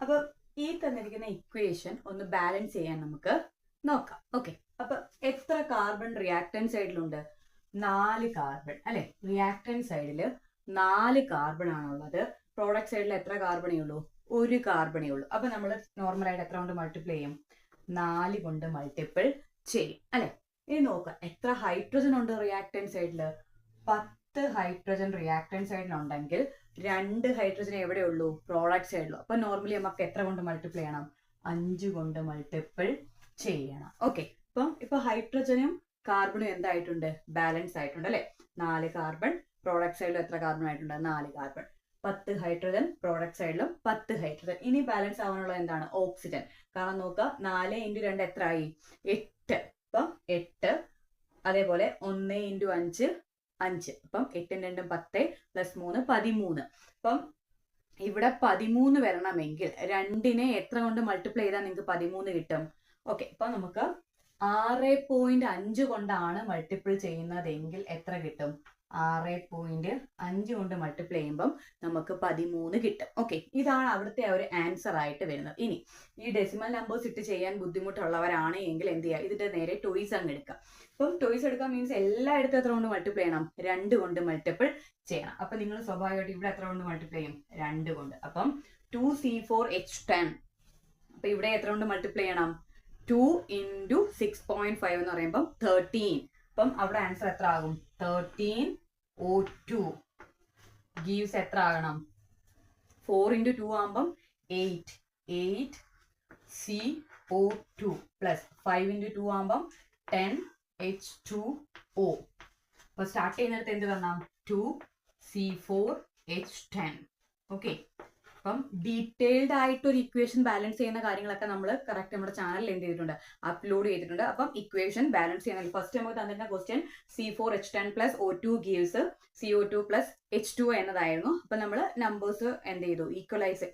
അപ്പൊ ഈ തന്നിരിക്കുന്ന ഇക്വേഷൻ ഒന്ന് ബാലൻസ് ചെയ്യാൻ നമുക്ക് നോക്കാം. ഓക്കെ, അപ്പൊ എത്ര കാർബൺ റിയാക്ടൻ സൈഡിലുണ്ട്? 4 കാർബൺ അല്ലെ. റിയാക്ടൻ സൈഡിൽ 4 കാർബൺ ആണുള്ളത്. പ്രോഡക്റ്റ് സൈഡിൽ എത്ര കാർബണേ ഉള്ളൂ? 1 കാർബണേ ഉള്ളൂ. അപ്പൊ നമ്മൾ നോർമലായിട്ട് എത്ര കൊണ്ട് മൾട്ടിപ്ലൈ ചെയ്യും? 4 കൊണ്ട് മൾട്ടിപ്പിൾ ചെയ്യും അല്ലെ. ഇനി നോക്കാം എത്ര ഹൈഡ്രജൻ ഉണ്ട് റിയാക്ടൻ സൈഡിൽ. 10 ഹൈഡ്രജൻ റിയാക്ടൻ സൈഡിലുണ്ടെങ്കിൽ 2 ഹൈഡ്രജൻ എവിടെ ഉള്ളൂ? പ്രോഡക്റ്റ് സൈഡിലും. അപ്പൊ നോർമലി നമുക്ക് എത്ര കൊണ്ട് മൾട്ടിപ്ലൈ ചെയ്യണം? 5 കൊണ്ട് മൾട്ടിപ്പിൾ ചെയ്യണം. ഓക്കെ, ഇപ്പൊ ഹൈഡ്രജനും കാർബണും എന്തായിട്ടുണ്ട്? ബാലൻസ് ആയിട്ടുണ്ട് അല്ലെ. 4 കാർബൺ, പ്രോഡക്റ്റ് സൈഡിലും എത്ര കാർബൺ ആയിട്ടുണ്ട്? 4 കാർബൺ. 10 ഹൈഡ്രജൻ, പ്രോഡക്റ്റ് സൈഡിലും 10 ഹൈഡ്രജൻ. ഇനി ബാലൻസ് ആവാനുള്ളത് എന്താണ്? ഓക്സിജൻ. കാരണം നോക്കുക, 4 × 2 എത്ര ആയി? 8. അപ്പം 8. അതേപോലെ 1 × 5 5. അപ്പം 8 × 2 10 + 3 13. അപ്പം ഇവിടെ 13 വരണമെങ്കിൽ 2നെ എത്ര കൊണ്ട് മൾട്ടിപ്ലൈ ചെയ്താൽ നിങ്ങൾക്ക് 13 കിട്ടും? ഓക്കെ, അപ്പൊ നമുക്ക് 6.5 കൊണ്ടാണ് മൾട്ടിപ്പിൾ ചെയ്യുന്നതെങ്കിൽ എത്ര കിട്ടും? 6.5 കൊണ്ട് മൾട്ടിപ്ലൈ ചെയ്യുമ്പം നമുക്ക് 13 കിട്ടും. ഓക്കെ, ഇതാണ് അവിടുത്തെ ഒരു ആൻസർ ആയിട്ട് വരുന്നത്. ഇനി ഈ ഡെസിമൽ നമ്പേഴ്സ് ഇട്ട് ചെയ്യാൻ ബുദ്ധിമുട്ടുള്ളവരാണ് എങ്കിൽ എന്ത് ചെയ്യുക? ഇതിന്റെ നേരെ ടോയ്സ് അങ്ങ് എടുക്കുക. അപ്പം ടോയ്സ് എടുക്കാൻ മീൻസ് എല്ലായിടത്തും എത്ര കൊണ്ട് മൾട്ടിപ്ലൈ ചെയ്യണം? 2 കൊണ്ട് മൾട്ടിപ്പിൾ ചെയ്യണം. അപ്പൊ നിങ്ങൾ സ്വാഭാവികമായിട്ട് ഇവിടെ എത്ര കൊണ്ട് മൾട്ടിപ്ലൈ ചെയ്യും? 2 കൊണ്ട്. അപ്പം 2C4H10. അപ്പൊ ഇവിടെ എത്ര കൊണ്ട് മൾട്ടിപ്ലൈ ചെയ്യണം? 2 × 6.5 എന്ന് പറയുമ്പോൾ 13. അപ്പം അവിടെ ആൻസർ എത്ര ആകും? 13O2 ഗീവ്സ് എത്ര ആകണം? 4 × 2 ആകുമ്പം 8 8CO2 പ്ലസ് 5 × 2 ആകുമ്പം 10H2O. അപ്പൊ സ്റ്റാർട്ട് ചെയ്യുന്നിടത്ത് എന്ത് വരണം? 2C4H10. ഓക്കെ, അപ്പം ഡീറ്റെയിൽഡ് ആയിട്ട് ഒരു ഇക്വേഷൻ ബാലൻസ് ചെയ്യുന്ന കാര്യങ്ങളൊക്കെ നമ്മൾ കറക്റ്റ് നമ്മുടെ ചാനലിൽ എന്ത് ചെയ്തിട്ടുണ്ട്? അപ്ലോഡ് ചെയ്തിട്ടുണ്ട്. അപ്പം ഇക്വേഷൻ ബാലൻസ് ചെയ്യുന്ന ഫസ്റ്റ് നമുക്ക് തന്നിരുന്ന question C4H10 + O2 gives CO2 + H2O എന്നതായിരുന്നു. അപ്പൊ നമ്മൾ നമ്പേഴ്സ് എന്ത് ചെയ്തു? ഈക്വലൈസ്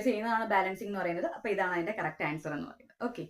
ചെയ്യുന്നതാണ് ബാലൻസിങ് എന്ന് പറയുന്നത്. അപ്പൊ ഇതാണ് അതിന്റെ കറക്റ്റ് ആൻസർ എന്ന് പറയുന്നത്. ഓക്കെ.